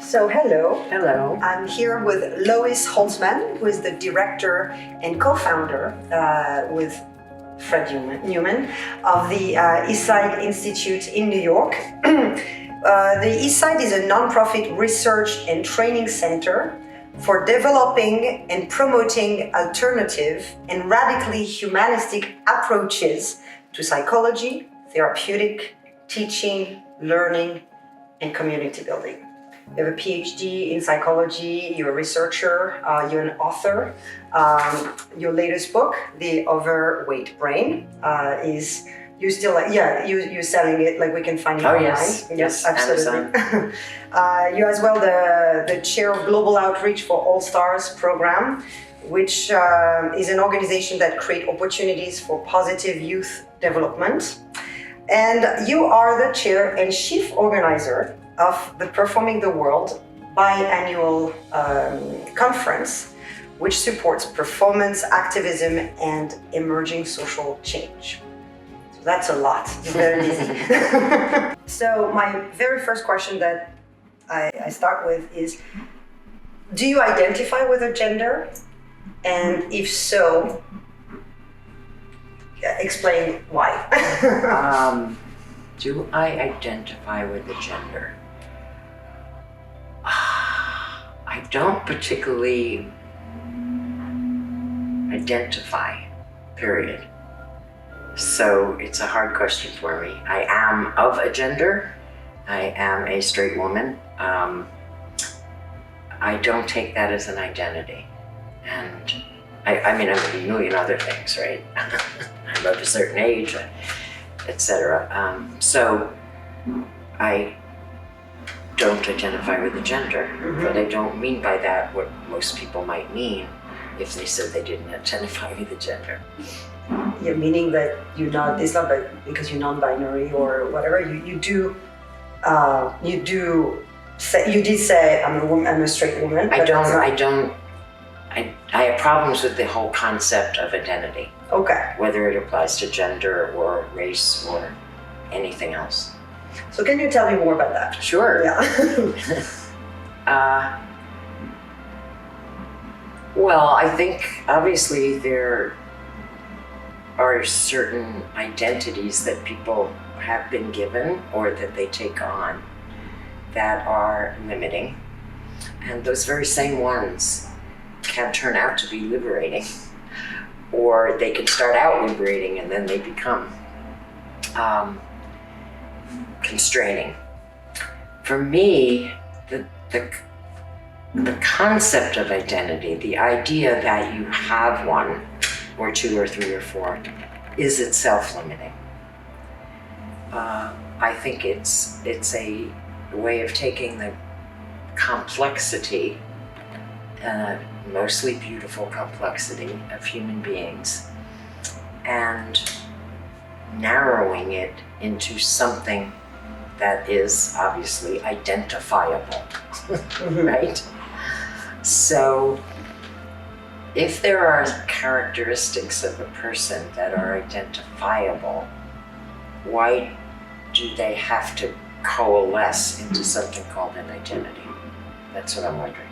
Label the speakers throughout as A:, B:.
A: So hello.
B: Hello.
A: I'm here with Lois Holtzman, who is the director and co-founder with Fred Newman of the Eastside Institute in New York. The Eastside is a nonprofit research and training center for developing and promoting alternative and radically humanistic approaches to psychology, therapeutic, teaching, learning, and community building. You have a PhD in psychology, you're a researcher, you're an author. Your latest book, The Overweight Brain, is you still you're selling it, like we can find it online.
B: Yes,
A: absolutely. You're as well the chair of Global Outreach for All Stars program, which is an organization that creates opportunities for positive youth development. And you are the chair and chief organizer of the Performing the World biannual conference, which supports performance, activism, and emerging social change. So that's a lot, very busy. So my very first question that I start with is, do you identify with a gender? And if so, explain why.
B: Do I identify with the gender? I don't particularly identify, period. So it's a hard question for me. I am of a gender. I am a straight woman. I don't take that as an identity. And I mean, I'm a million other things, right? I'm of a certain age, etc. So I don't identify with the gender, but I don't mean by that what most people might mean if they said they didn't identify with the gender.
A: Yeah, meaning that you're not, it's not because you're non-binary or whatever, you did say I'm a woman, I'm a straight woman.
B: I have problems with the whole concept of identity.
A: Okay.
B: Whether it applies to gender or race or anything else.
A: So can you tell me more about that?
B: Sure.
A: Yeah.
B: Well, I think obviously there are certain identities that people have been given or that they take on that are limiting. And those very same ones can turn out to be liberating, or they can start out liberating and then they become constraining. For me, the concept of identity, the idea that you have one or two or three or four, is itself limiting. I think it's a way of taking the complexity, mostly beautiful complexity of human beings, and narrowing it into something that is obviously identifiable, right? So if there are characteristics of a person that are identifiable, why do they have to coalesce into something called an identity? That's what I'm wondering.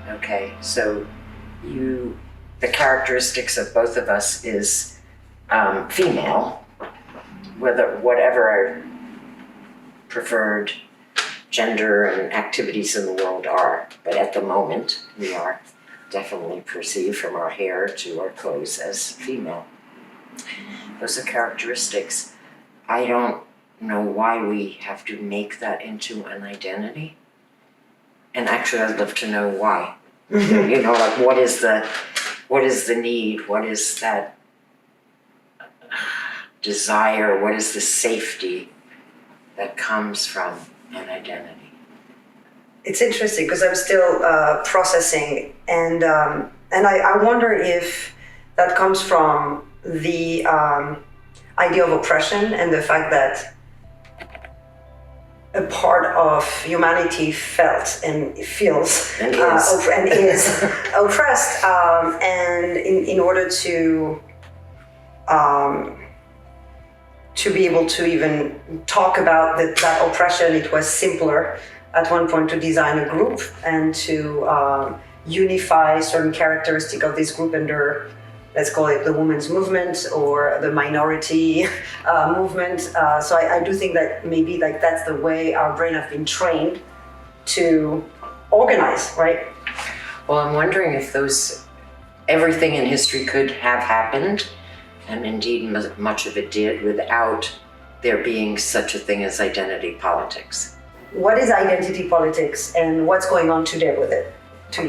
B: Okay, so the characteristics of both of us is female, whatever our preferred gender and activities in the world are. But at the moment, we are definitely perceived from our hair to our clothes as female. Those are characteristics. I don't know why we have to make that into an identity. And actually, I'd love to know why. You know, like what is the need? What is that desire? What is the safety that comes from an identity?
A: It's interesting because I'm still processing, and I wonder if that comes from the idea of oppression and the fact that a part of humanity felt and feels
B: And is.
A: and is oppressed, and in order to be able to even talk about that oppression, it was simpler at one point to design a group and to unify certain characteristic of this group under, let's call it the women's movement or the minority movement. So I do think that maybe like that's the way our brain have been trained to organize, right?
B: Well, I'm wondering if everything in history could have happened, and indeed much of it did, without there being such a thing as identity politics.
A: What is identity politics and what's going on today with it,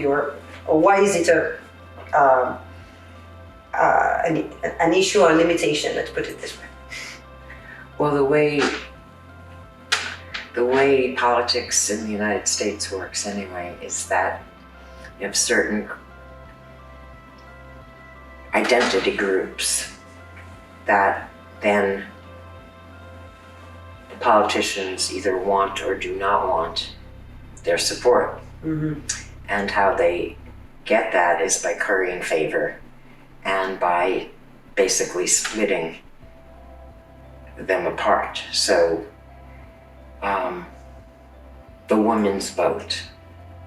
A: or why is it an issue or a limitation, let's put it this way?
B: Well, the way politics in the United States works anyway is that you have certain identity groups that then the politicians either want or do not want their support.
A: Mm-hmm.
B: And how they get that is by currying favor and by basically splitting them apart. So the women's vote,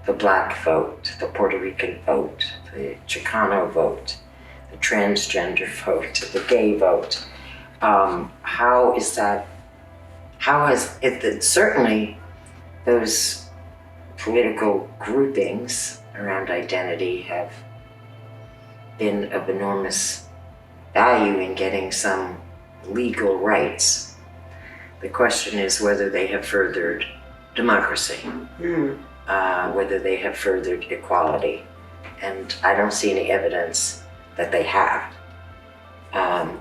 B: the black vote, the Puerto Rican vote, the Chicano vote, the transgender vote, the gay vote. How has it, certainly those political groupings around identity have been of enormous value in getting some legal rights. The question is whether they have furthered democracy, whether they have furthered equality, and I don't see any evidence that they have.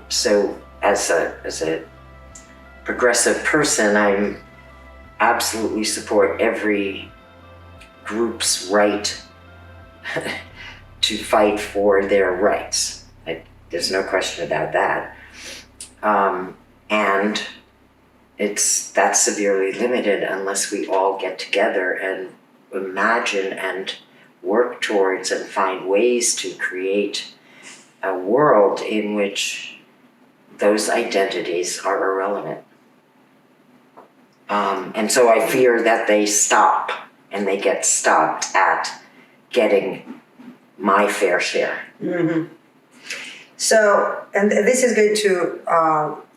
B: So as a progressive person, I absolutely support every group's right to fight for their rights. There's no question about that. And that's severely limited unless we all get together and imagine and work towards and find ways to create a world in which those identities are irrelevant. And so I fear that they stop, and they get stopped at getting my fair share.
A: Mm-hmm. So, and this is going to,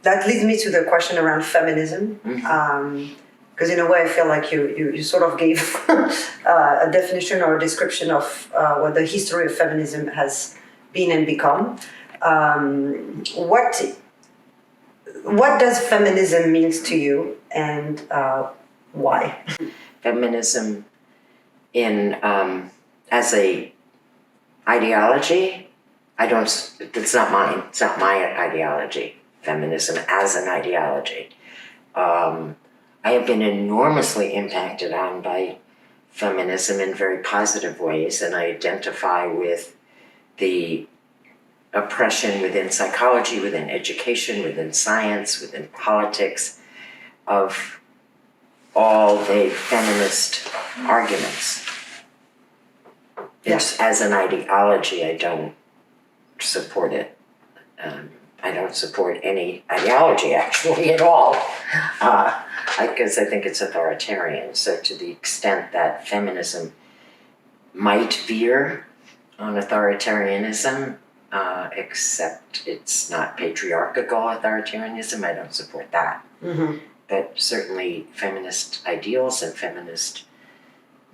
A: that leads me to the question around feminism. Because in a way I feel like you sort of gave a definition or a description of what the history of feminism has been and become. What does feminism means to you, and why?
B: Feminism as a ideology, it's not mine. It's not my ideology. Feminism as an ideology. I have been enormously impacted on by feminism in very positive ways, and I identify with the oppression within psychology, within education, within science, within politics, of all the feminist arguments. It's, as an ideology, I don't support it. I don't support any ideology, actually, at all, because I think it's authoritarian. So to the extent that feminism might veer on authoritarianism, except it's not patriarchal authoritarianism, I don't support that.
A: Mm-hmm.
B: But certainly feminist ideals and feminist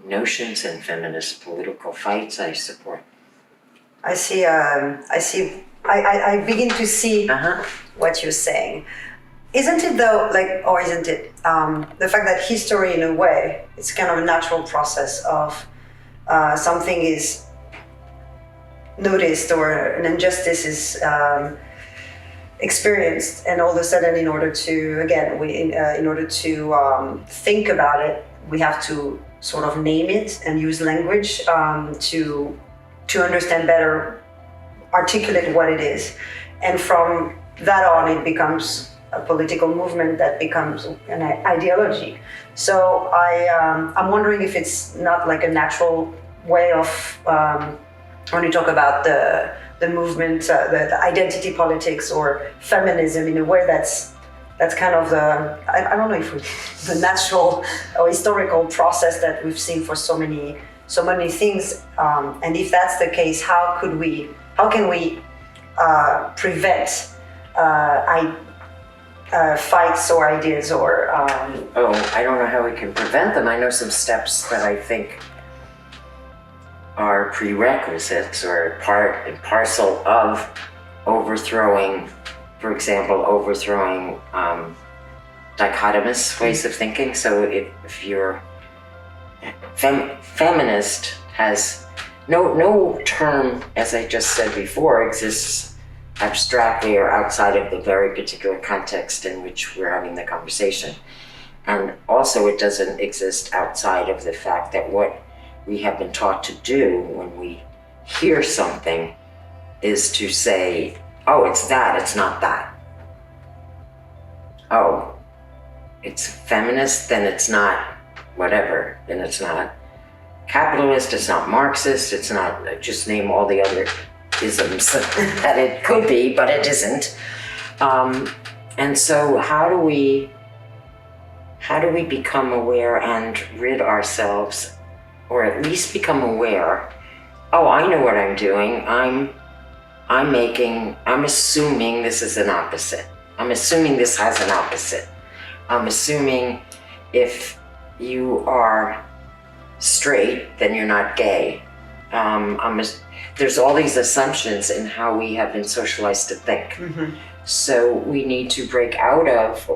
B: notions and feminist political fights I support.
A: I begin to see what you're saying. Isn't it though, or isn't it, the fact that history in a way, it's kind of a natural process of something is noticed or an injustice is experienced, and all of a sudden in order to think about it, we have to sort of name it and use language to understand better, articulate what it is. And from that on, it becomes a political movement that becomes an ideology. So I'm wondering if it's not like a natural way of, when you talk about the movement, the identity politics or feminism, in a way that's That's kind of I don't know if the natural or historical process that we've seen for so many things. And if that's the case, how can we prevent fights or ideas or
B: I don't know how we can prevent them. I know some steps that I think are prerequisites or part and parcel of overthrowing, for example, dichotomous ways of thinking. So if you're feminist, has no term, as I just said before, exists abstractly or outside of the very particular context in which we're having the conversation. And also it doesn't exist outside of the fact that what we have been taught to do when we hear something is to say, oh, it's that, it's not that. Oh, it's feminist, then it's not whatever, then it's not capitalist, it's not Marxist, it's not, just name all the other isms that it could be, but it isn't. And so how do we become aware and rid ourselves, or at least become aware, oh, I know what I'm doing, I'm assuming this is an opposite. I'm assuming this has an opposite. I'm assuming if you are straight, then you're not gay. There's all these assumptions in how we have been socialized to think.
A: Mm-hmm.
B: So we need to break out of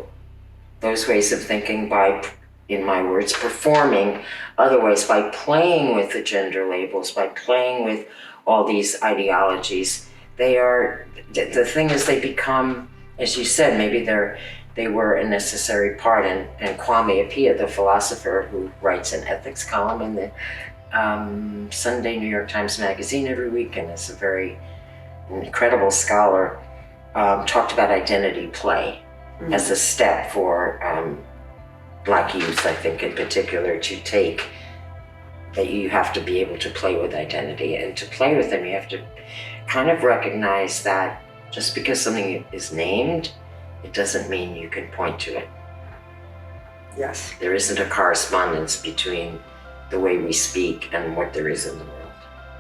B: those ways of thinking by, in my words, performing other ways, by playing with the gender labels, by playing with all these ideologies. The thing is, they become, as you said, maybe they were a necessary part. And Kwame Appiah, the philosopher who writes an ethics column in the Sunday New York Times Magazine every week, and is a very incredible scholar, talked about identity play as a step for Black youth, I think in particular, to take, that you have to be able to play with identity. And to play with them, you have to kind of recognize that just because something is named, it doesn't mean you can point to it.
A: Yes.
B: There isn't a correspondence between the way we speak and what there is in the world.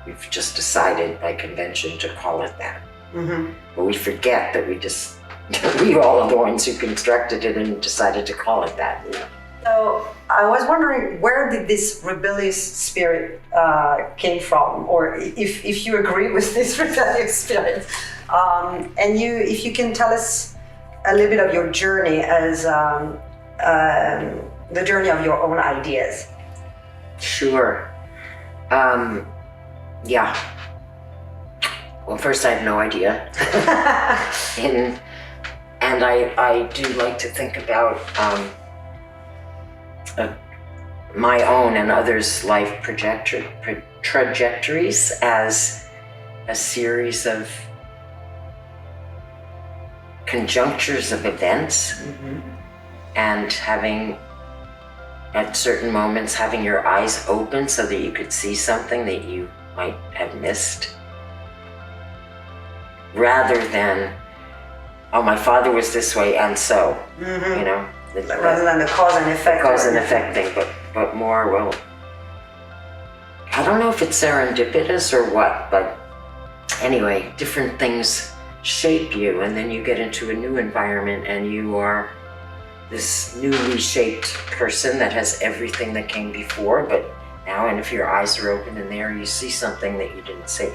B: We've just decided by convention to call it that.
A: Mm-hmm.
B: But we forget that we all are the ones who constructed it and decided to call it that.
A: So I was wondering, where did this rebellious spirit came from, or if you agree with this rebellious spirit, and if you can tell us a little bit of your journey as the journey of your own ideas.
B: Sure. Yeah. Well, first, I have no idea. And I do like to think about my own and others' life trajectories as a series of conjunctures of events, and having, at certain moments, having your eyes open so that you could see something that you might have missed, rather than, oh, my father was this way and so, you know.
A: Rather than the cause and effect.
B: The cause and effect thing, but more, well, I don't know if it's serendipitous or what, but anyway, different things shape you, and then you get into a new environment and you are this newly shaped person that has everything that came before, but now, and if your eyes are open in there, you see something that you didn't see.